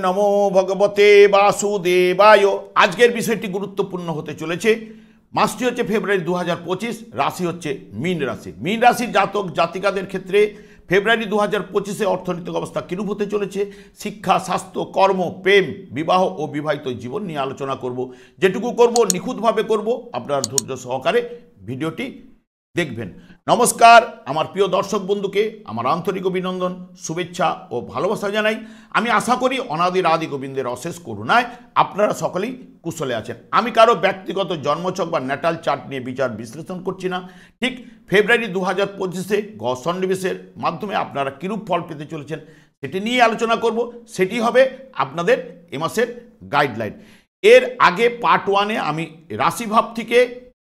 নমো ভগবতে বাসুদেবায়। আজকের বিষয়টি গুরুত্বপূর্ণ হতে চলেছে। মাসটি হচ্ছে ফেব্রুয়ারি 2025, রাশি হচ্ছে মীন রাশি। মীন রাশির জাতক জাতিকাদের ক্ষেত্রে ফেব্রুয়ারি 2025-এ অর্থনৈতিক অবস্থা কিরূপ হতে চলেছে, শিক্ষা, স্বাস্থ্য, কর্ম, প্রেম, বিবাহ ও বিবাহিত জীবন নিয়ে আলোচনা করব। যেটুকু করব নিখুঁতভাবে করব, আপনার ধৈর্য সহকারে ভিডিওটি দেখবেন। নমস্কার আমার প্রিয় দর্শক বন্ধুকে আমার আন্তরিক অভিনন্দন, শুভেচ্ছা ও ভালোবাসা জানাই। আমি আশা করি অনাদির আদি গোবিন্দের অশেষ করুণায় আপনারা সকলেই কুশলে আছেন। আমি কারো ব্যক্তিগত জন্মছক বা ন্যাটাল চার্ট নিয়ে বিচার বিশ্লেষণ করছি না। ঠিক ফেব্রুয়ারি 2025-এ গ্রহ সন্নিবেশের মাধ্যমে আপনারা কিরূপ ফল পেতে চলেছেন সেটি নিয়ে আলোচনা করব। সেটি হবে আপনাদের এ মাসের গাইডলাইন। এর আগে পার্ট 1-এ আমি রাশিভাব থেকে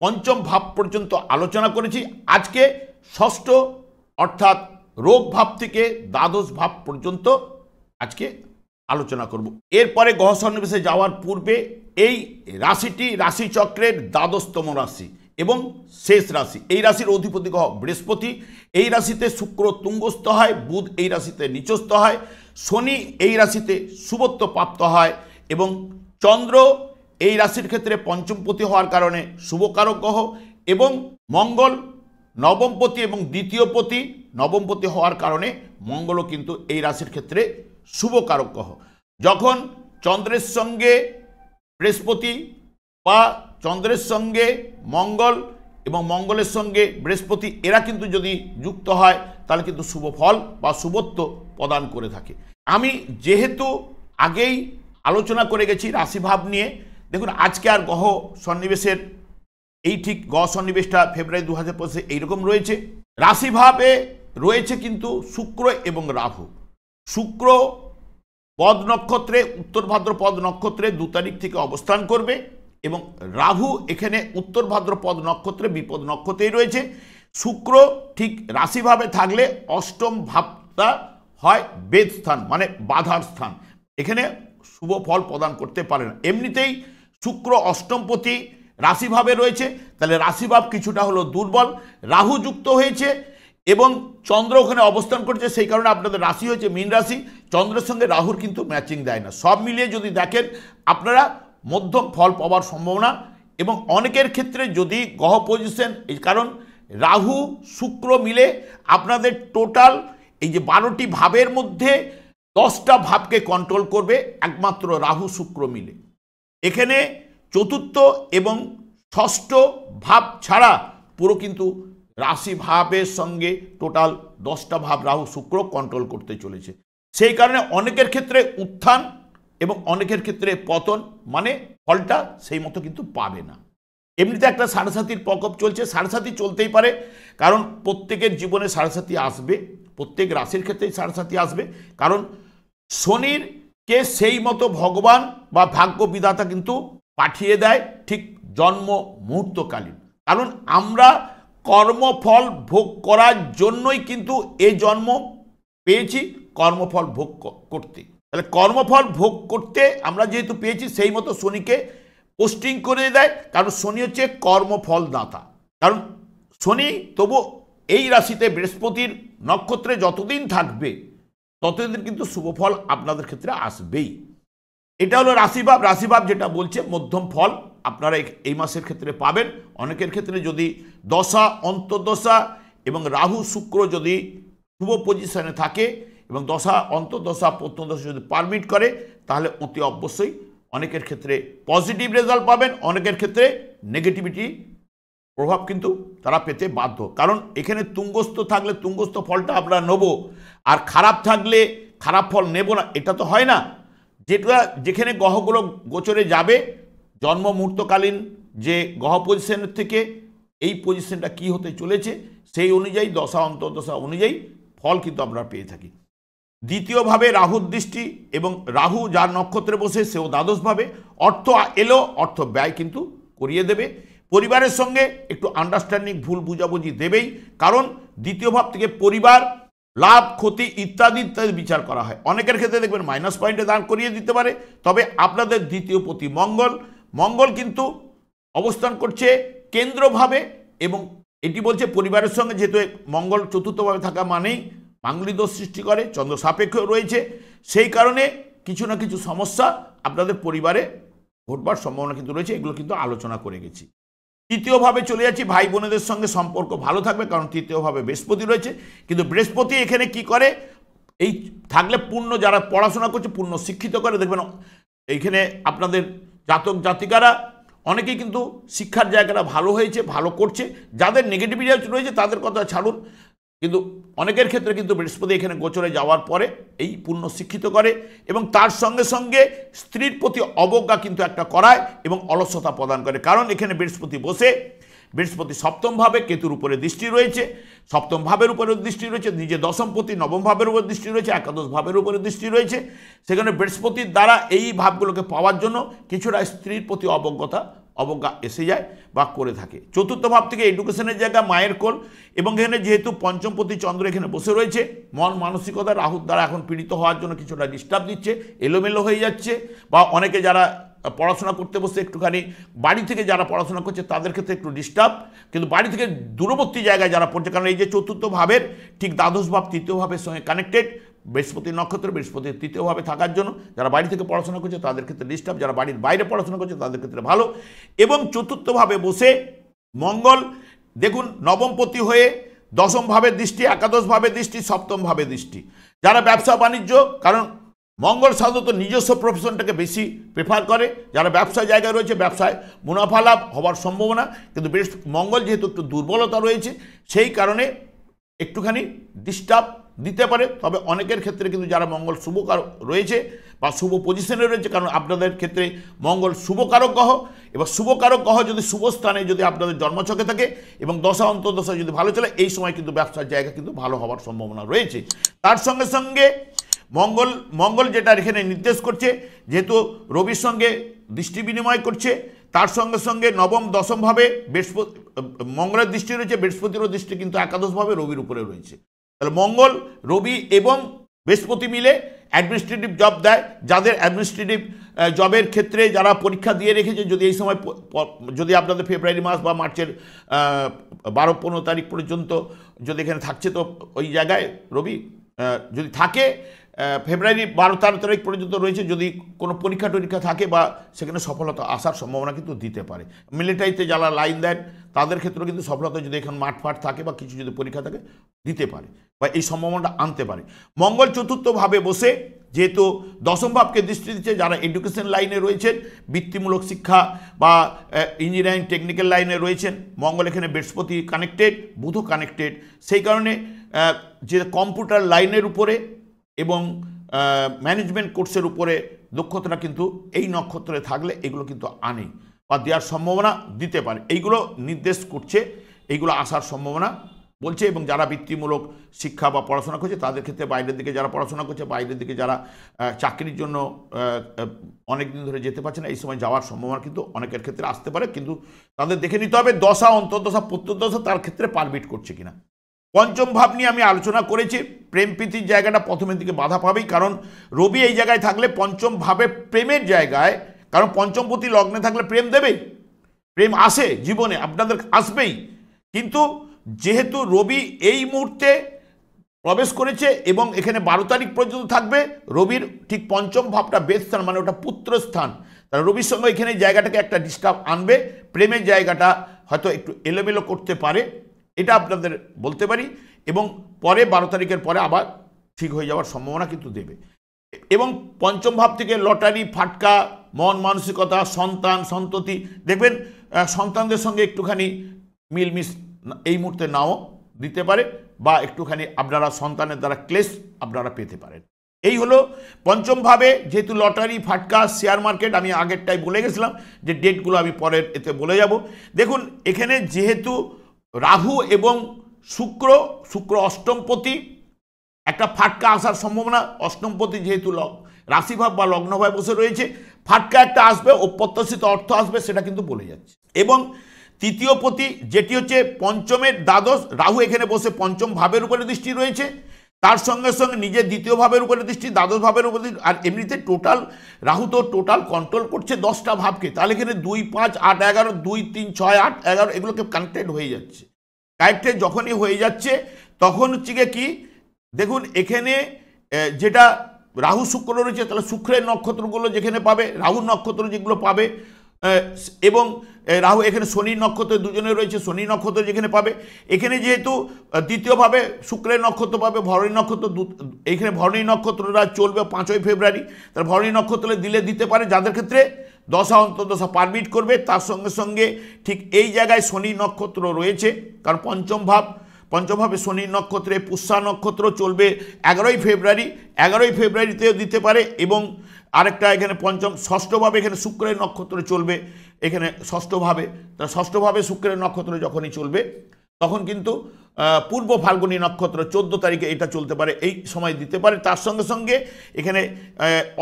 পঞ্চম ভাব পর্যন্ত আলোচনা করেছি। আজকে ষষ্ঠ অর্থাৎ রোগ ভাব থেকে দ্বাদশ ভাব পর্যন্ত আজকে আলোচনা করব। এরপরে গ্রহ সন্নিবেশে যাওয়ার পূর্বে এই রাশিটি রাশিচক্রের দ্বাদশতম রাশি এবং শেষ রাশি। এই রাশির অধিপতি গ্রহ বৃহস্পতি। এই রাশিতে শুক্র তুঙ্গস্থ হয়, বুধ এই রাশিতে নিচস্থ হয়, শনি এই রাশিতে শুভত্ব প্রাপ্ত হয় এবং চন্দ্র এই রাশির ক্ষেত্রে পঞ্চমপতি হওয়ার কারণে শুভকারক গ্রহ এবং মঙ্গল নবমপতি এবং দ্বিতীয়পতি নবমপতি হওয়ার কারণে মঙ্গলও কিন্তু এই রাশির ক্ষেত্রে শুভকারক গ্রহ। যখন চন্দ্রের সঙ্গে বৃহস্পতি বা চন্দ্রের সঙ্গে মঙ্গল এবং মঙ্গলের সঙ্গে বৃহস্পতি এরা কিন্তু যদি যুক্ত হয় তাহলে কিন্তু শুভ ফল বা শুভত্ব প্রদান করে থাকে। আমি যেহেতু আগেই আলোচনা করে গেছি রাশিভাব নিয়ে, দেখুন আজকে আর গ্রহ সন্নিবেশের এই ঠিক গ্রহ সন্নিবেশটা ফেব্রুয়ারি 2025-এ এইরকম রয়েছে। রাশিভাবে রয়েছে কিন্তু শুক্র এবং রাহু। শুক্র পদ নক্ষত্রে উত্তর ভাদ্রপদ নক্ষত্রে 2 তারিখ থেকে অবস্থান করবে এবং রাহু এখানে উত্তর ভাদ্রপদ নক্ষত্রে বিপদ নক্ষত্রেই রয়েছে। শুক্র ঠিক রাশিভাবে থাকলে অষ্টম ভাবটা হয় বেদ স্থান, মানে বাধার স্থান, এখানে শুভ ফল প্রদান করতে পারে না। এমনিতেই শুক্র অষ্টমপতি রাশিভাবে রয়েছে, তাহলে রাশিভাব কিছুটা হলো দুর্বল। রাহু যুক্ত হয়েছে এবং চন্দ্র ওখানে অবস্থান করছে, সেই কারণে আপনাদের রাশি হয়েছে মীন রাশি। চন্দ্রের সঙ্গে রাহুর কিন্তু ম্যাচিং দেয় না। সব মিলিয়ে যদি দেখেন আপনারা মধ্যম ফল পাওয়ার সম্ভাবনা এবং অনেকের ক্ষেত্রে যদি গ্রহ পজিশন, এই কারণ রাহু শুক্র মিলে আপনাদের টোটাল এই যে 12টি ভাবের মধ্যে 10টা ভাবকে কন্ট্রোল করবে একমাত্র রাহু শুক্র মিলে। এখানে চতুর্থ এবং ষষ্ঠ ভাব ছাড়া পুরো কিন্তু রাশি ভাবের সঙ্গে টোটাল 10টা ভাব রাহু শুক্র কন্ট্রোল করতে চলেছে। সেই কারণে অনেকের ক্ষেত্রে উত্থান এবং অনেকের ক্ষেত্রে পতন, মানে ফলটা সেই মতো কিন্তু পাবে না। এমনিতে একটা সাড়েসাতির প্রকোপ চলছে, সাড়েসাতি চলতেই পারে, কারণ প্রত্যেকের জীবনে সাড়েসাতি আসবে, প্রত্যেক রাশির ক্ষেত্রেই সাড়েসাতি আসবে। কারণ শনির কে সেই মতো ভগবান বা ভাগ্য বিধাতা কিন্তু পাঠিয়ে দেয় ঠিক জন্ম মুহূর্তকালীন। কারণ আমরা কর্মফল ভোগ করার জন্যই কিন্তু এই জন্ম পেয়েছি, কর্মফল ভোগ করতে। তাহলে কর্মফল ভোগ করতে আমরা যেহেতু পেয়েছি সেই মতো শনিকে পোস্টিং করে দেয়, কারণ শনি হচ্ছে কর্মফল দাতা। কারণ শনি তবু এই রাশিতে বৃহস্পতির নক্ষত্রে যতদিন থাকবে ততদিন কিন্তু শুভফল আপনাদের ক্ষেত্রে আসবেই। এটা হলো রাশিভাব। রাশিভাব যেটা বলছে মধ্যম ফল আপনারা এই মাসের ক্ষেত্রে পাবেন। অনেকের ক্ষেত্রে যদি দশা অন্তর্দশা এবং রাহু শুক্র যদি শুভ পজিশনে থাকে এবং দশা অন্তর্দশা প্রত্যন্তদশা যদি পারমিট করে তাহলে অতি অবশ্যই অনেকের ক্ষেত্রে পজিটিভ রেজাল্ট পাবেন, অনেকের ক্ষেত্রে নেগেটিভিটি প্রভাব কিন্তু তারা পেতে বাধ্য। কারণ এখানে তুঙ্গস্থ থাকলে তুঙ্গস্থ ফলটা আমরা নেব, আর খারাপ থাকলে খারাপ ফল নেব না, এটা তো হয় না। যেটা যেখানে গ্রহগুলো গোচরে যাবে জন্ম মুহূর্তকালীন যে গ্রহ পজিশনের থেকে এই পজিশনটা কি হতে চলেছে সেই অনুযায়ী দশা অন্তর্দশা অনুযায়ী ফল কিন্তু আমরা পেয়ে থাকি। দ্বিতীয়ভাবে রাহুর দৃষ্টি এবং রাহু যার নক্ষত্রে বসে সেও দ্বাদশভাবে। অর্থ এলো, অর্থ ব্যয় কিন্তু করিয়ে দেবে। পরিবারের সঙ্গে একটু আন্ডারস্ট্যান্ডিং ভুল বুঝাবুঝি দেবেই, কারণ দ্বিতীয় ভাব থেকে পরিবার লাভ ক্ষতি ইত্যাদি ইত্যাদি বিচার করা হয়। অনেকের ক্ষেত্রে দেখবেন মাইনাস পয়েন্টে দাঁড় করিয়ে দিতে পারে। তবে আপনাদের দ্বিতীয় পতি মঙ্গল কিন্তু অবস্থান করছে কেন্দ্রভাবে এবং এটি বলছে পরিবারের সঙ্গে, যেহেতু মঙ্গল চতুর্থভাবে থাকা মানেই মাঙ্গলিক দোষ সৃষ্টি করে, চন্দ্র সাপেক্ষ রয়েছে, সেই কারণে কিছু না কিছু সমস্যা আপনাদের পরিবারে ঘটবার সম্ভাবনা কিন্তু রয়েছে, এগুলো কিন্তু আলোচনা করে গেছি। তৃতীয়ভাবে চলে যাচ্ছি, ভাই বোনেদের সঙ্গে সম্পর্ক ভালো থাকবে, কারণ তৃতীয়ভাবে বৃহস্পতি রয়েছে। কিন্তু বৃহস্পতি এখানে কি করে, এই থাকলে পূর্ণ যারা পড়াশোনা করছে পূর্ণ শিক্ষিত করে। দেখবেন এইখানে আপনাদের জাতক জাতিকারা অনেকেই কিন্তু শিক্ষার জায়গাটা ভালো হয়েছে, ভালো করছে। যাদের নেগেটিভিটি রয়েছে তাদের কথা ছাড়ুন, কিন্তু অনেকের ক্ষেত্রে কিন্তু বৃহস্পতি এখানে গোচরে যাওয়ার পরে এই পূর্ণ শিক্ষিত করে, এবং তার সঙ্গে সঙ্গে স্ত্রীর প্রতি অবজ্ঞা কিন্তু একটা করায় এবং অলসতা প্রদান করে। কারণ এখানে বৃহস্পতি বসে, বৃহস্পতি সপ্তম ভাবে, কেতুর উপরে দৃষ্টি রয়েছে, সপ্তম ভাবের উপরে দৃষ্টি রয়েছে, নিজে দশমপতি নবম ভাবের উপর দৃষ্টি রয়েছে, একাদশ ভাবের উপরে দৃষ্টি রয়েছে। সেখানে বৃহস্পতির দ্বারা এই ভাবগুলোকে পাওয়ার জন্য কিছুটা স্ত্রীর প্রতি অবজ্ঞা এসে যায় বা করে থাকে। চতুর্থ ভাব থেকে এডুকেশনের জায়গা, মায়ের কোল, এবং এখানে যেহেতু পঞ্চমপতি চন্দ্র এখানে বসে রয়েছে, মন মানসিকতা রাহুর দ্বারা এখন পীড়িত হওয়ার জন্য কিছুটা ডিস্টার্ব দিচ্ছে, এলোমেলো হয়ে যাচ্ছে। বা অনেকে যারা পড়াশোনা করতে বসে একটুখানি বাড়ি থেকে যারা পড়াশোনা করছে তাদের ক্ষেত্রে একটু ডিস্টার্ব, কিন্তু বাড়ি থেকে দূরবর্তী জায়গায় যারা পড়ছে, কারণ এই যে চতুর্থ ভাবের ঠিক দ্বাদশ ভাব তৃতীয় ভাবের সঙ্গে কানেক্টেড, বৃহস্পতির নক্ষত্র, বৃহস্পতির তৃতীয়ভাবে থাকার জন্য যারা বাড়ি থেকে পড়াশোনা করছে তাদের ক্ষেত্রে ডিস্টার্ব, যারা বাড়ির বাইরে পড়াশোনা করছে তাদের ক্ষেত্রে ভালো। এবং চতুর্থভাবে বসে মঙ্গল দেখুন নবমপতি হয়ে দশম ভাবের দৃষ্টি, একাদশ ভাবের দৃষ্টি, সপ্তম ভাবের দৃষ্টি। যারা ব্যবসা বাণিজ্য, কারণ মঙ্গল সাধারণত নিজস্ব প্রফেশনটাকে বেশি প্রেফার করে, যারা ব্যবসা জায়গায় রয়েছে ব্যবসায় মুনাফা লাভ হওয়ার সম্ভাবনা, কিন্তু মঙ্গল যেহেতু একটু দুর্বলতা রয়েছে সেই কারণে একটুখানি ডিস্টার্ব দিতে পারে। তবে অনেকের ক্ষেত্রে কিন্তু যারা মঙ্গল শুভকারক রয়েছে বা শুভ পজিশনে রয়েছে, কারণ আপনাদের ক্ষেত্রে মঙ্গল শুভকারক গ্রহ, এবার শুভকারক গ্রহ যদি শুভ স্থানে যদি আপনাদের জন্মছকে থাকে এবং দশা অন্তর্দশা যদি ভালো চলে, এই সময় কিন্তু ব্যবসার জায়গা কিন্তু ভালো হওয়ার সম্ভাবনা রয়েছে। তার সঙ্গে সঙ্গে মঙ্গল যেটা এখানে নির্দেশ করছে, যেহেতু রবির সঙ্গে দৃষ্টি বিনিময় করছে, তার সঙ্গে সঙ্গে নবম দশম ভাবে মঙ্গলের দৃষ্টি রয়েছে, বৃহস্পতিরও দৃষ্টি কিন্তু একাদশভাবে রবির উপরে রয়েছে। তাহলে মঙ্গল, রবি এবং বৃহস্পতি মিলে অ্যাডমিনিস্ট্রেটিভ জব দেয়। যাদের অ্যাডমিনিস্ট্রেটিভ জবের ক্ষেত্রে যারা পরীক্ষা দিয়ে রেখেছে, যদি এই সময় যদি আপনাদের ফেব্রুয়ারি মাস বা মার্চের 12-15 তারিখ পর্যন্ত যদি এখানে থাকছে, তো ওই জায়গায় রবি যদি থাকে, ফেব্রুয়ারি 12-13 তারিখ পর্যন্ত রয়েছে, যদি কোনো পরীক্ষা থাকে বা সেখানে সফলতা আসার সম্ভাবনা কিন্তু দিতে পারে। মিলিটারিতে যারা লাইন দেন তাদের ক্ষেত্রেও কিন্তু সফলতা যদি এখন মাঠফাট থাকে বা কিছু যদি পরীক্ষা থাকে দিতে পারে বা এই সম্ভাবনাটা আনতে পারে। মঙ্গল চতুর্থভাবে বসে যেহেতু দশম ভাবকে দৃষ্টি দিচ্ছে, যারা এডুকেশন লাইনে রয়েছেন, বৃত্তিমূলক শিক্ষা বা ইঞ্জিনিয়ারিং টেকনিক্যাল লাইনে রয়েছেন, মঙ্গল এখানে বৃহস্পতি কানেক্টেড, বুধ কানেক্টেড, সেই কারণে যে কম্পিউটার লাইনের উপরে এবং ম্যানেজমেন্ট কোর্সের উপরে দক্ষতাটা কিন্তু এই নক্ষত্রে থাকলে এগুলো কিন্তু আনে বা দেওয়ার সম্ভাবনা দিতে পারে। এইগুলো নির্দেশ করছে, এইগুলো আসার সম্ভাবনা বলছে। এবং যারা বৃত্তিমূলক শিক্ষা বা পড়াশোনা করছে তাদের ক্ষেত্রে বাইরের দিকে যারা পড়াশোনা করছে, বাইরের দিকে যারা চাকরির জন্য অনেক দিন ধরে যেতে পারছে না, এই সময় যাওয়ার সম্ভাবনা কিন্তু অনেকের ক্ষেত্রে আসতে পারে, কিন্তু তাদের দেখে নিতে হবে দশা অন্তর্দশা প্রত্যুদশা তার ক্ষেত্রে পারমিট করছে কিনা। পঞ্চম ভাব নিয়ে আমি আলোচনা করেছি, প্রেম প্রীতির জায়গাটা প্রথমের দিকে বাধা পাবেই, কারণ রবি এই জায়গায় থাকলে পঞ্চম ভাবে প্রেমের জায়গায়, কারণ পঞ্চমপতি লগ্নে থাকলে প্রেম দেবেই, প্রেম আসে জীবনে আপনাদের আসবেই, কিন্তু যেহেতু রবি এই মুহূর্তে প্রবেশ করেছে এবং এখানে 12 তারিখ পর্যন্ত থাকবে, রবির ঠিক পঞ্চম ভাবটা বেদ স্থান, মানে ওটা পুত্র স্থান, তাহলে রবির সঙ্গে এখানে জায়গাটাকে একটা ডিস্টার্ব আনবে, প্রেমের জায়গাটা হয়তো একটু এলোমেলো করতে পারে, এটা আপনাদের বলতে পারি। এবং পরে 12 তারিখের পরে আবার ঠিক হয়ে যাওয়ার সম্ভাবনা কিন্তু দেবে। এবং পঞ্চম ভাব থেকে লটারি, ফাটকা, মন মানসিকতা, সন্তান সন্ততি, দেখবেন সন্তানদের সঙ্গে একটুখানি মিলমিশ এই মুহূর্তে নাও দিতে পারে, বা একটুখানি আপনারা সন্তানের দ্বারা ক্লেশ আপনারা পেতে পারেন। এই হলো পঞ্চম ভাবে, যেহেতু লটারি, ফাটকা, শেয়ার মার্কেট, আমি আগেরটাই বলে গেছিলাম যে ডেটগুলো আমি পরের এতে বলে যাব। দেখুন এখানে যেহেতু রাহু এবং শুক্র অষ্টমপতি, একটা ফাটকা আসার সম্ভাবনা, অষ্টমপতি যেহেতু রাশিভাব বা লগ্নভাবে বসে রয়েছে, ফাটকা একটা আসবে, অপ্রত্যাশিত অর্থ আসবে, সেটা কিন্তু বলে যাচ্ছে। এবং তৃতীয় পতি যেটি হচ্ছে পঞ্চমের দ্বাদশ, রাহু এখানে বসে পঞ্চম ভাবের উপরে দৃষ্টি রয়েছে, তার সঙ্গে সঙ্গে নিজের দ্বিতীয় ভাবের উপরে দৃষ্টি, দ্বাদশ ভাবের উপরে, আর এমনিতে টোটাল রাহু তো টোটাল কন্ট্রোল করছে 10টা ভাবকে, তাহলে এখানে 2, 5, 8, 11, 2, 3, 6, 8, 11 এগুলোকে কানেক্টেড হয়ে যাচ্ছে। কানেক্টেড যখনই হয়ে যাচ্ছে তখন হচ্ছে গিয়ে কি, দেখুন এখানে যেটা রাহু শুক্র রয়েছে, তাহলে শুক্রের নক্ষত্রগুলো যেখানে পাবে, রাহুর নক্ষত্র যেগুলো পাবে, এবং রাহু এখানে শনির নক্ষত্র দুজনে রয়েছে, শনি নক্ষত্র যেখানে পাবে, এখানে যেহেতু দ্বিতীয়ভাবে শুক্রের নক্ষত্র পাবে, ভরণী নক্ষত্র, এইখানে ভরণী নক্ষত্রটা চলবে 5ই ফেব্রুয়ারি, তাহলে ভরণী নক্ষত্র দিলে দিতে পারে, যাদের ক্ষেত্রে দশা অন্তর্দশা পারমিট করবে। তার সঙ্গে সঙ্গে ঠিক এই জায়গায় শনি নক্ষত্র রয়েছে, কারণ পঞ্চম ভাবে শনির নক্ষত্রে পুষ্যা নক্ষত্র চলবে 11ই ফেব্রুয়ারি, 11ই ফেব্রুয়ারিতেও দিতে পারে। এবং আরেকটা এখানে ষষ্ঠভাবে এখানে শুক্রের নক্ষত্র চলবে, এখানে ষষ্ঠভাবে, তা ষষ্ঠভাবে শুক্রের নক্ষত্র যখনই চলবে তখন কিন্তু পূর্ব ফাল্গুনী নক্ষত্র 14 তারিখে এটা চলতে পারে, এই সময় দিতে পারে। তার সঙ্গে সঙ্গে এখানে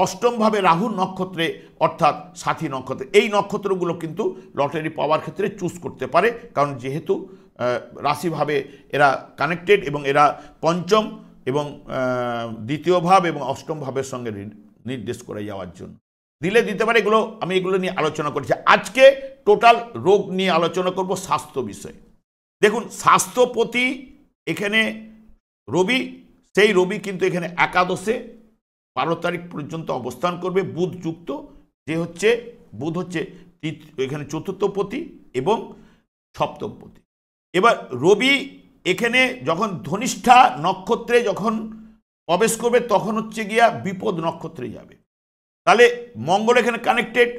অষ্টমভাবে রাহুর নক্ষত্রে অর্থাৎ সাথী নক্ষত্রে, এই নক্ষত্রগুলো কিন্তু লটারি পাওয়ার ক্ষেত্রে চুজ করতে পারে, কারণ যেহেতু রাশিভাবে এরা কানেক্টেড এবং এরা পঞ্চম এবং দ্বিতীয় ভাব এবং অষ্টম ভাবের সঙ্গে নির্দেশ করে যাওয়ার জন্য দিলে দিতে পারে। এগুলো নিয়ে আলোচনা করছি। আজকে টোটাল রোগ নিয়ে আলোচনা করব, স্বাস্থ্য বিষয়ে। দেখুন, স্বাস্থ্যপতি এখানে রবি, সেই রবি কিন্তু এখানে একাদশে 12 তারিখ পর্যন্ত অবস্থান করবে, বুধ যুক্ত, বুধ হচ্ছে এখানে চতুর্থপতি এবং সপ্তমপতি। এবার রবি এখানে যখন ধনিষ্ঠা নক্ষত্রে যখন প্রবেশ করবে তখন হচ্ছে গিয়া বিপদ নক্ষত্রে যাবে। তাহলে মঙ্গল এখানে কানেক্টেড,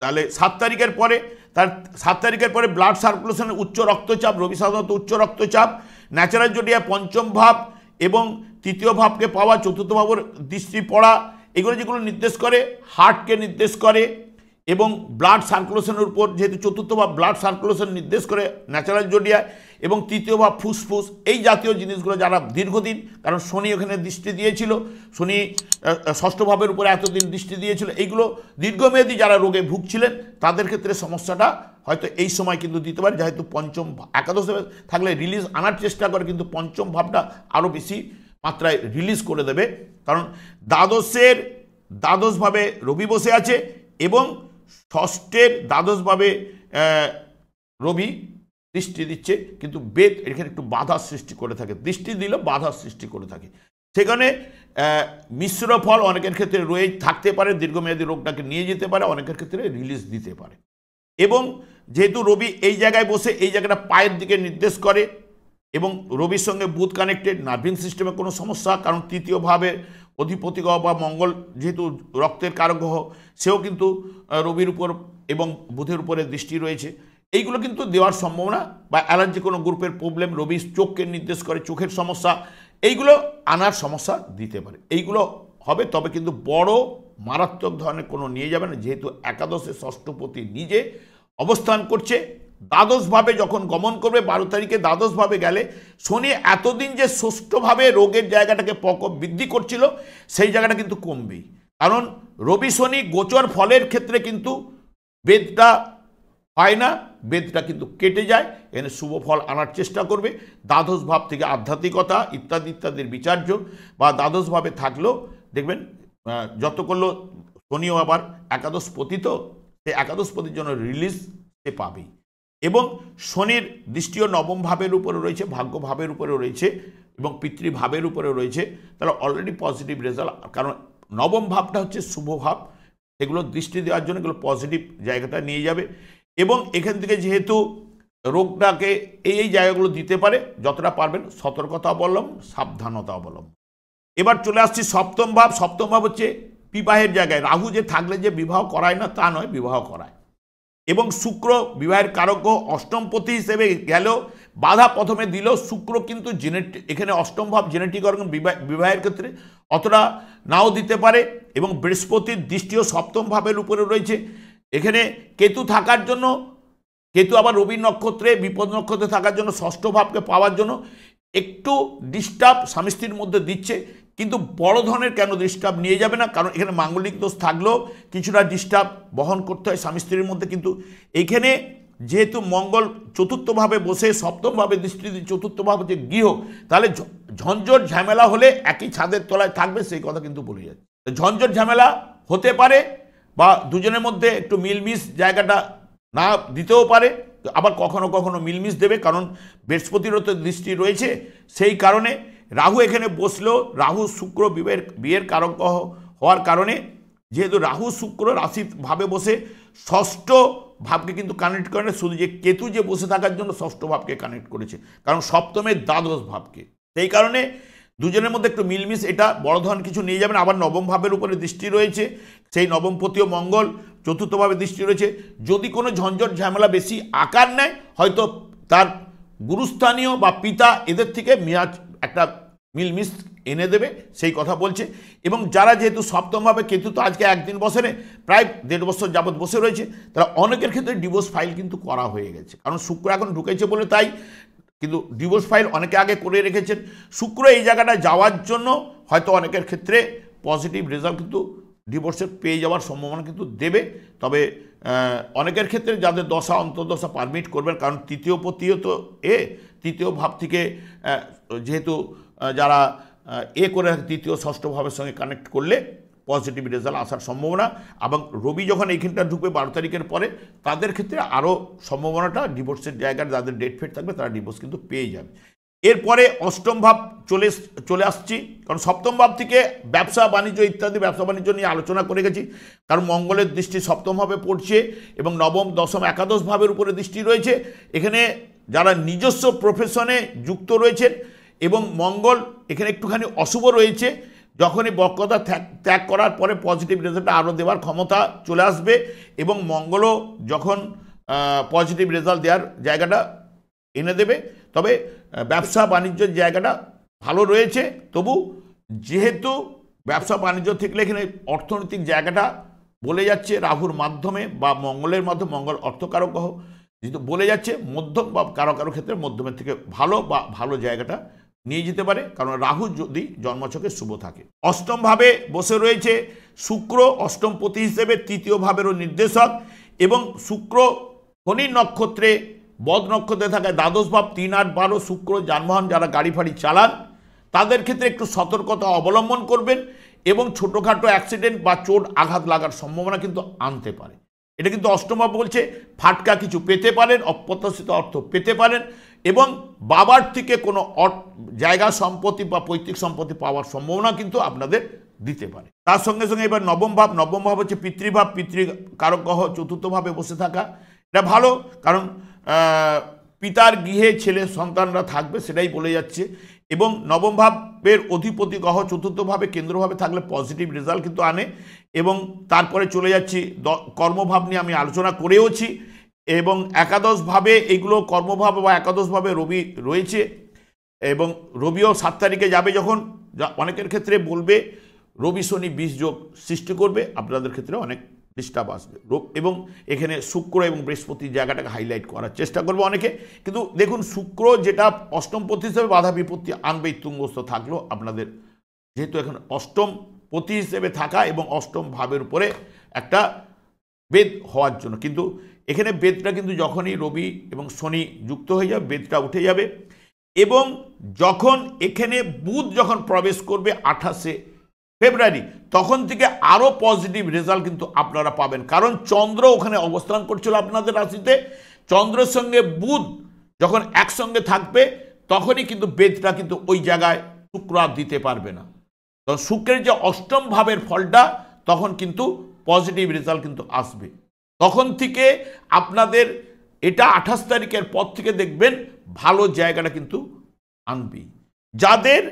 তাহলে 7 তারিখের পরে, তার 7 তারিখের পরে ব্লাড সার্কুলেশনের উচ্চ রক্তচাপ, রবি সাধারণত উচ্চ রক্তচাপ, ন্যাচারাল জোডিয়া পঞ্চম ভাব এবং তৃতীয় ভাবকে পাওয়া, চতুর্থ ভাবের দৃষ্টি পড়া, এগুলো যেগুলো নির্দেশ করে হার্টকে নির্দেশ করে এবং ব্লাড সার্কুলেশনের উপর, যেহেতু চতুর্থ ভাব ব্লাড সার্কুলেশন নির্দেশ করে ন্যাচারাল জোডিয়া, এবং তৃতীয় ভাব ফুসফুস, এই জাতীয় জিনিসগুলো যারা দীর্ঘদিন, কারণ শনি ওখানে দৃষ্টি দিয়েছিল, শনি ষষ্ঠ ভাবের উপরে এতদিন দৃষ্টি দিয়েছিল, এইগুলো দীর্ঘমেয়াদী যারা রোগে ভুগছিলেন তাদের ক্ষেত্রে সমস্যাটা হয়তো এই সময় কিন্তু দিতে পারে। যেহেতু একাদশে থাকলে রিলিজ আনার চেষ্টা করে, কিন্তু পঞ্চম ভাবটা আরও বেশি মাত্রায় রিলিজ করে দেবে, কারণ দ্বাদশভাবে রবি বসে আছে এবং ষষ্ঠের দ্বাদশভাবে রবি দৃষ্টি দিচ্ছে, কিন্তু বেদ এখানে একটু বাধার সৃষ্টি করে থাকে, দৃষ্টি দিলে বাধার সৃষ্টি করে থাকে। সেখানে মিশ্র ফল অনেকের ক্ষেত্রে রয়ে থাকতে পারে, দীর্ঘমেয়াদী রোগটাকে নিয়ে যেতে পারে, অনেকের ক্ষেত্রে রিলিজ দিতে পারে। এবং যেহেতু রবি এই জায়গায় বসে এই জায়গাটা পায়ের দিকে নির্দেশ করে এবং রবির সঙ্গে বুধ কানেক্টেড, নার্ভিং সিস্টেমে কোনো সমস্যা, কারণ তৃতীয় ভাবে অধিপতি গ্রহ বা মঙ্গল যেহেতু রক্তের কারক গ্রহ, সেও কিন্তু রবির উপর এবং বুধের উপরে দৃষ্টি রয়েছে, এইগুলো কিন্তু দেওয়ার সম্ভাবনা, বা অ্যালার্জি কোনো গ্রুপের প্রবলেম, রবি চোখকে নির্দেশ করে, চোখের সমস্যা, এইগুলো আনার সমস্যা দিতে পারে। এইগুলো হবে, তবে কিন্তু বড় মারাত্মক ধরনের কোনো নিয়ে যাবে না, যেহেতু একাদশে ষষ্ঠপতি নিজে অবস্থান করছে। দ্বাদশভাবে যখন গমন করবে 12 তারিখে, দ্বাদশভাবে গেলে শনি এতদিন যে ষষ্ঠভাবে রোগের জায়গাটাকে প্রকোপ বৃদ্ধি করছিল সেই জায়গাটা কিন্তু কমবেই, কারণ রবি শনি গোচর ফলের ক্ষেত্রে কিন্তু বেদটা হয় না, বেদটা কিন্তু কেটে যায়, এখানে শুভ ফল আনার চেষ্টা করবে। দ্বাদশ ভাব থেকে আধ্যাত্মিকতা ইত্যাদি ইত্যাদির বিচার্য, বা দ্বাদশভাবে থাকলেও দেখবেন যত করলো শনিও আবার একাদশপতি, তো সেই একাদশপতির জন্য রিলিজ সে পাবেই। এবং শনির দৃষ্টিও নবম ভাবের উপরে রয়েছে, ভাগ্য ভাবের উপরে রয়েছে এবং পিতৃভাবের উপরে রয়েছে, তাহলে অলরেডি পজিটিভ রেজাল্ট, কারণ নবম ভাবটা হচ্ছে শুভ ভাব, এগুলো দৃষ্টি দেওয়ার জন্য এগুলো পজিটিভ জায়গাটা নিয়ে যাবে। এবং এখান থেকে যেহেতু রোগটাকে এই জায়গাগুলো দিতে পারে, যতটা পারবেন সতর্কতা অবলম্বন, সাবধানতা অবলম্বন। এবার চলে আসছি সপ্তম ভাব। সপ্তম ভাব হচ্ছে বিবাহের জায়গায়, রাহু যে থাকলে যে বিবাহ করায় না তা নয়, বিবাহ করায়। এবং শুক্র বিবাহের কারক অষ্টমপতি হিসেবে গেলেও বাধা প্রথমে দিল, শুক্র কিন্তু এখানে অষ্টম ভাব জেনেটিক অর্গান বিবাহের ক্ষেত্রে অতটা নাও দিতে পারে। এবং বৃহস্পতির দৃষ্টিও সপ্তম ভাবের উপরে রয়েছে, এখানে কেতু থাকার জন্য, কেতু আবার রবি নক্ষত্রে বিপদ নক্ষত্রে থাকার জন্য ষষ্ঠ ভাবকে পাওয়ার জন্য একটু ডিস্টার্ব স্বামী স্ত্রীর মধ্যে দিচ্ছে, কিন্তু বড় ধরনের কেন ডিস্টার্ব নিয়ে যাবে না, কারণ এখানে মাঙ্গলিক দোষ থাকলেও কিছুটা ডিস্টার্ব বহন করতে হয় স্বামী স্ত্রীর মধ্যে। কিন্তু এইখানে যেহেতু মঙ্গল চতুর্থভাবে বসে সপ্তমভাবে দৃষ্টি দিয়ে, চতুর্থভাবে যে গৃহ, তাহলে ঝঞ্ঝট ঝামেলা হলে একই ছাদের তলায় থাকবে, সেই কথা কিন্তু বলে যাচ্ছে। ঝঞ্ঝট ঝামেলা হতে পারে বা দুজনের মধ্যে একটু মিলমিশ জায়গাটা না দিতেও পারে, আবার কখনো কখনো মিলমিশ দেবে, কারণ বৃহস্পতিরও তো দৃষ্টি রয়েছে, সেই কারণে রাহু এখানে বসলো, রাহু শুক্র বিয়ের কারক হওয়ার কারণে যেহেতু রাহু শুক্র রাশির ভাবে বসে ষষ্ঠ ভাবকে কিন্তু কানেক্ট করে না, শুধু যে কেতু যে বসে থাকার জন্য ষষ্ঠ ভাবকে কানেক্ট করেছে, কারণ সপ্তমের দ্বাদশ ভাবকে। সেই কারণে দুজনের মধ্যে একটু মিলমিশ, এটা বড় ধরনের কিছু নিয়ে যাবেন। আবার নবম ভাবের উপরে দৃষ্টি রয়েছে, সেই নবমপতিও মঙ্গল চতুর্থভাবে দৃষ্টি রয়েছে। যদি কোনো ঝঞ্ঝট ঝামেলা বেশি আকার নেয়, হয়তো তার গুরুস্থানীয় বা পিতা এদের থেকে মিয়াজ একটা মিলমিশ এনে দেবে, সেই কথা বলছে। এবং যারা যেহেতু সপ্তমভাবে কেতু তো আজকে একদিন বসে নেই, প্রায় 1.5 বছর যাবৎ বসে রয়েছে, তারা অনেকের ক্ষেত্রে ডিভোর্স ফাইল কিন্তু করা হয়ে গেছে, কারণ শুক্র এখন ঢুকেছে বলে তাই। কিন্তু ডিভোর্স ফাইল অনেকে আগে করে রেখেছেন। শুক্র এই জায়গাটা যাওয়ার জন্য হয়তো অনেকের ক্ষেত্রে পজিটিভ রেজাল্ট কিন্তু ডিভোর্সের পেয়ে যাওয়ার সম্ভাবনা কিন্তু দেবে। তবে অনেকের ক্ষেত্রে যাদের দশা অন্তর্দশা পারমিট করবেন, কারণ তৃতীয় তো তৃতীয় ভাব থেকে যেহেতু যারা করে তৃতীয় ষষ্ঠ ভাবের সঙ্গে কানেক্ট করলে পজিটিভ রেজাল্ট আসার সম্ভাবনা। এবং রবি যখন এইখানটা ঢুকবে 12 তারিখের পরে, তাদের ক্ষেত্রে আরও সম্ভাবনাটা ডিভোর্সের জায়গায় যাদের ডেট ফেট থাকবে তারা ডিভোর্স কিন্তু পেয়ে যাবে। এরপরে অষ্টম ভাব চলে আসছি, কারণ সপ্তম ভাব থেকে ব্যবসা বাণিজ্য ইত্যাদি ব্যবসা বাণিজ্য নিয়ে আলোচনা করে গেছি, কারণ মঙ্গলের দৃষ্টি সপ্তম ভাবে পড়ছে এবং নবম দশম একাদশ ভাবের উপরে দৃষ্টি রয়েছে। এখানে যারা নিজস্ব প্রফেশনে যুক্ত রয়েছেন এবং মঙ্গল এখানে একটুখানি অশুভ রয়েছে, যখনই বক্রতা ত্যাগ করার পরে পজিটিভ রেজাল্ট আরও দেওয়ার ক্ষমতা চলে আসবে এবং মঙ্গলও যখন পজিটিভ রেজাল্ট দেওয়ার জায়গাটা এনে দেবে। তবে ব্যবসা বাণিজ্যের জায়গাটা ভালো রয়েছে, তবু যেহেতু ব্যবসা বাণিজ্য থেকে এখানে অর্থনৈতিক জায়গাটা বলে যাচ্ছে রাহুর মাধ্যমে বা মঙ্গলের মাধ্যমে, মঙ্গল অর্থকারক গ্রহ যেহেতু বলে যাচ্ছে, মধ্যম বা কারো কারো ক্ষেত্রে মধ্যমের থেকে ভালো বা ভালো জায়গাটা নিয়ে যেতে পারে, কারণ রাহু যদি জন্মছকে শুভ থাকে। অষ্টম ভাবে বসে রয়েছে শুক্র, অষ্টমপতি হিসেবে তৃতীয় ভাবেরও নির্দেশক, এবং শুক্র শনির নক্ষত্রে বদ নক্ষত্রে থাকায় দ্বাদশ ভাব 3, 8, 12 শুক্র যানবাহন যারা গাড়ি ফাড়ি চালান তাদের ক্ষেত্রে একটু সতর্কতা অবলম্বন করবেন এবং ছোটোখাটো অ্যাক্সিডেন্ট বা চোট আঘাত লাগার সম্ভাবনা কিন্তু আনতে পারে। এটা কিন্তু অষ্টম ভাব বলছে ফাটকা কিছু পেতে পারেন, অপ্রত্যাশিত অর্থ পেতে পারেন এবং বাবার থেকে কোনো জায়গা সম্পত্তি বা পৈতৃক সম্পত্তি পাওয়ার সম্ভাবনা কিন্তু আপনাদের দিতে পারে। তার সঙ্গে সঙ্গে এবার নবম ভাব হচ্ছে পিতৃভাব, পিতৃকারক গ্রহ চতুর্থভাবে বসে থাকা, এটা ভালো, কারণ পিতার গৃহে ছেলে সন্তানরা থাকবে সেটাই বলে যাচ্ছে। এবং নবম ভাবের অধিপতি গ্রহ চতুর্থভাবে কেন্দ্রভাবে থাকলে পজিটিভ রেজাল্ট কিন্তু আনে। এবং তারপরে চলে যাচ্ছি কর্মভাব নিয়ে আমি আলোচনা করেওছি, এবং একাদশভাবে এইগুলো কর্মভাব বা একাদশভাবে রবি রয়েছে এবং রবিও 7 তারিখে যাবে, যখন অনেকের ক্ষেত্রে বলবে রবি শনি 20 যোগ সৃষ্টি করবে, আপনাদের ক্ষেত্রে অনেক ডিস্টার্ব আসবে। এবং এখানে শুক্র এবং বৃহস্পতির জায়গাটাকে হাইলাইট করার চেষ্টা করবে অনেকে, কিন্তু দেখুন শুক্র যেটা অষ্টমপতি হিসেবে বাধা বিপত্তি আনবেই, তুঙ্গস্থ থাকলো আপনাদের, যেহেতু এখন অষ্টমপতি হিসেবে থাকা এবং অষ্টম ভাবের উপরে একটা বেদ হওয়ার জন্য, কিন্তু এখানে বেদটা কিন্তু যখনই রবি এবং শনি যুক্ত হয়ে যাবে বেদটা উঠে যাবে। এবং যখন এখানে বুধ যখন প্রবেশ করবে 28শে ফেব্রুয়ারি, তখন থেকে আরও পজিটিভ রেজাল্ট কিন্তু আপনারা পাবেন, কারণ চন্দ্র ওখানে অবস্থান করছিল আপনাদের রাশিতে। চন্দ্রের সঙ্গে বুধ যখন একসঙ্গে থাকবে তখনই কিন্তু বেদটা কিন্তু ওই জায়গায় শুক্র আর দিতে পারবে না। তো শুক্রের যে অষ্টম ভাবের ফলটা তখন কিন্তু পজিটিভ রেজাল্ট কিন্তু আসবে। তখন থেকে আপনাদের এটা 28 তারিখের পর থেকে দেখবেন ভালো জায়গাটা কিন্তু আনবে। যাদের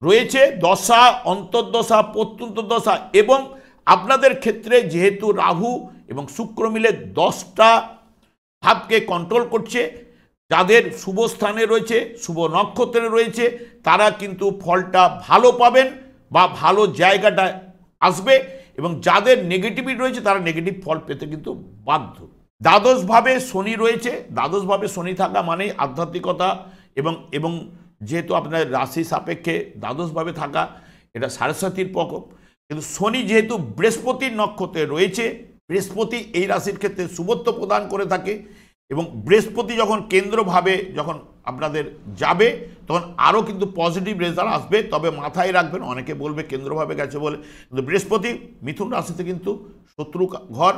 রয়েছে দশা, অন্তর্দশা, প্রত্যন্তদশা, এবং আপনাদের ক্ষেত্রে যেহেতু রাহু এবং শুক্র মিলে 10টা ভাবকে কন্ট্রোল করছে, যাদের শুভ স্থানে রয়েছে, শুভ নক্ষত্রে রয়েছে, তারা কিন্তু ফলটা ভালো পাবেন বা ভালো জায়গাটা আসবে, এবং যাদের নেগেটিভিটি রয়েছে তারা নেগেটিভ ফল পেতে কিন্তু বাধ্য। দ্বাদশভাবে শনি রয়েছে, দ্বাদশভাবে শনি থাকা মানেই আধ্যাত্মিকতা এবং যেহেতু আপনার রাশি সাপেক্ষে দ্বাদশভাবে থাকা, এটা সারস্বতীর প্রকোপ। কিন্তু শনি যেহেতু বৃহস্পতির নক্ষত্রে রয়েছে, বৃহস্পতি এই রাশির ক্ষেত্রে শুভত্ব প্রদান করে থাকে, এবং বৃহস্পতি যখন কেন্দ্রভাবে যখন আপনাদের যাবে তখন আরও কিন্তু পজিটিভ রেজাল্ট আসবে। তবে মাথায় রাখবেন, অনেকে বলবে কেন্দ্রভাবে গেছে বলে, কিন্তু বৃহস্পতি মিথুন রাশিতে কিন্তু শত্রু ঘর,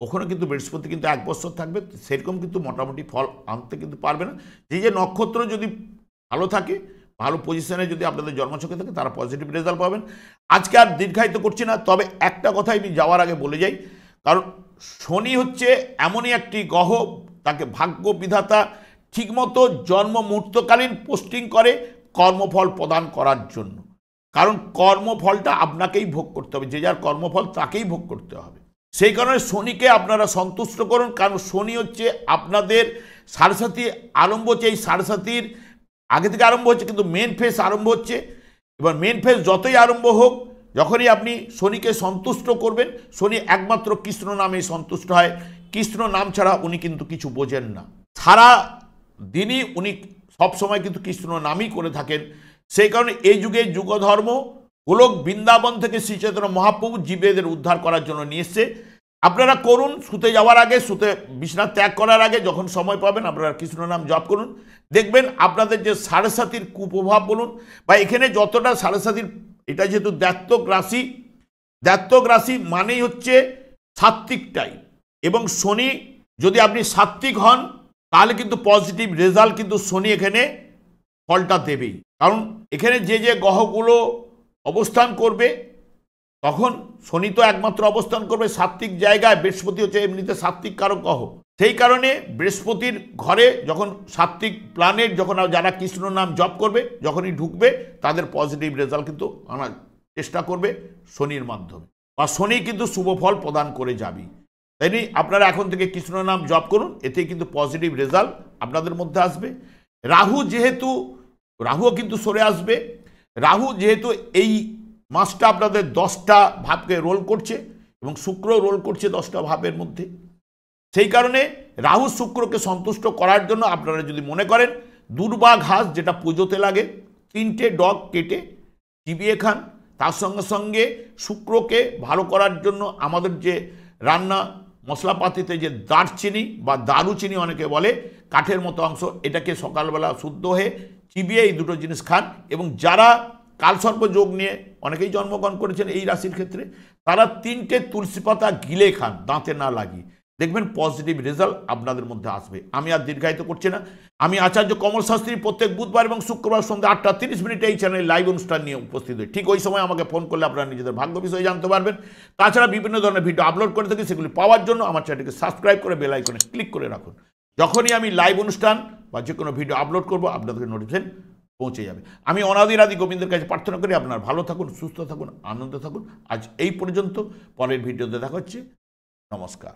ওখানে কিন্তু বৃহস্পতি কিন্তু 1 বছর থাকবে, সেরকম কিন্তু মোটামুটি ফল আনতে কিন্তু পারবে না। যে নক্ষত্র যদি ভালো থাকে ভালো পজিশনে যদি আপনাদের জন্মছকে থাকে তারা পজিটিভ রেজাল্ট পাবেন। আজকে আর দীর্ঘায়িত করছি না, তবে একটা কথাই আমি যাওয়ার আগে বলে যাই, কারণ শনি হচ্ছে এমনই একটি গ্রহ, তাকে ভাগ্য বিধাতা ঠিকমতো জন্ম মুহূর্তকালীন পোস্টিং করে কর্মফল প্রদান করার জন্য। কারণ কর্মফলটা আপনাকেই ভোগ করতে হবে, যে যার কর্মফল তাকেই ভোগ করতে হবে। সেই কারণে শনিকে আপনারা সন্তুষ্ট করুন, কারণ শনি হচ্ছে আপনাদের সাড়ে আরম্ভ হচ্ছে, এই সাড়ে আগে থেকে আরম্ভ হচ্ছে, কিন্তু মেন ফেজ আরম্ভ হচ্ছে। এবার মেন ফেজ যতই আরম্ভ হোক, যখনই আপনি শনিকে সন্তুষ্ট করবেন, শনি একমাত্র কৃষ্ণ নামেই সন্তুষ্ট হয়। কৃষ্ণ নাম ছাড়া উনি কিন্তু কিছু বোঝেন না, সারা দিনই উনি সবসময় কিন্তু কৃষ্ণ নামই করে থাকেন। সেই কারণে এই যুগে যুগধর্ম গোলক বৃন্দাবন থেকে শ্রীচৈতন্য মহাপ্রভু জীবেদের উদ্ধার করার জন্য নিয়ে এসছে। আপনারা করুন, শুতে যাওয়ার আগে, শুতে বিছানা ত্যাগ করার আগে যখন সময় পাবেন আপনারা কৃষ্ণ নাম জপ করুন। দেখবেন আপনাদের যে সাড়ে কুপ্রভাব বলুন বা এখানে যতটা সাড়ে, এটা যেহেতু দ্ব্যর্থক রাশি মানেই হচ্ছে সাত্ত্বিক টাইপ, এবং শনি যদি আপনি সাত্ত্বিক হন তাহলে কিন্তু পজিটিভ রেজাল্ট কিন্তু শনি এখানে ফলটা দেবেই। কারণ এখানে যে যে গ্রহগুলো অবস্থান করবে, তখন শনি তো একমাত্র অবস্থান করবে সাত্ত্বিক জায়গায়। বৃহস্পতি হচ্ছে এমনিতে সাত্ত্বিক কারক গ্রহ, সেই কারণে বৃহস্পতির ঘরে যখন সাত্ত্বিক প্ল্যানেট, যখন যারা কৃষ্ণ নাম জপ করবে, যখনই ঢুকবে তাদের পজিটিভ রেজাল্ট কিন্তু আনার চেষ্টা করবে শনির মাধ্যমে, বা শনি কিন্তু শুভ ফল প্রদান করে যাবে। তাই আপনারা এখন থেকে কৃষ্ণ নাম জপ করুন, এতে কিন্তু পজিটিভ রেজাল্ট আপনাদের মধ্যে আসবে। রাহুও কিন্তু সরে আসবে। রাহু যেহেতু এই মাসটা আপনাদের 10টা ভাবকে রোল করছে এবং শুক্র রোল করছে 10টা ভাবের মধ্যে, সেই কারণে রাহু শুক্রকে সন্তুষ্ট করার জন্য আপনারা যদি মনে করেন দুর্বা ঘাস, যেটা পুজোতে লাগে, 3টে ডগ কেটে চিবিয়ে খান। তার সঙ্গে সঙ্গে শুক্রকে ভালো করার জন্য আমাদের যে রান্না মশলাপাতিতে যে দারচিনি বা দারুচিনি অনেকে বলে, কাঠের মতো অংশ, এটাকে সকালবেলা শুদ্ধ হয়ে চিবিয়ে এই দুটো জিনিস খান। এবং যারা কালসর্প যোগ নিয়ে অনেকেই জন্মগ্রহণ করেছেন এই রাশির ক্ষেত্রে, তারা 3টে তুলসী পাতা গিলে খান, দাঁতে না লাগিয়ে, দেখবেন পজিটিভ রেজাল্ট আপনাদের মধ্যে আসবে। আমি আর দীর্ঘায়িত করছি না। আমি আচার্য কমল শাস্ত্রী প্রত্যেক বুধবার এবং শুক্রবার সন্ধ্যা 8টা 30 এই চ্যানেলে লাইভ অনুষ্ঠান নিয়ে উপস্থিত হই। ঠিক ওই সময় আমাকে ফোন করলে আপনারা নিজেদের ভাগ্য বিষয়ে জানতে পারবেন। তাছাড়া বিভিন্ন ধরনের ভিডিও আপলোড করে থাকি, সেগুলি পাওয়ার জন্য আমার চ্যানেলকে সাবস্ক্রাইব করে বেল আইকনে ক্লিক করে রাখুন। যখনই আমি লাইভ অনুষ্ঠান বা যে কোনো ভিডিও আপলোড করবো আপনাদেরকে নোটিফিকেশন পৌঁছে যাবে। আমি অনাদিরাদি গোবিন্দের কাছে প্রার্থনা করি আপনারা ভালো থাকুন, সুস্থ থাকুন, আনন্দ থাকুন। আজ এই পর্যন্ত, পরের ভিডিওতে দেখা হচ্ছে। নমস্কার।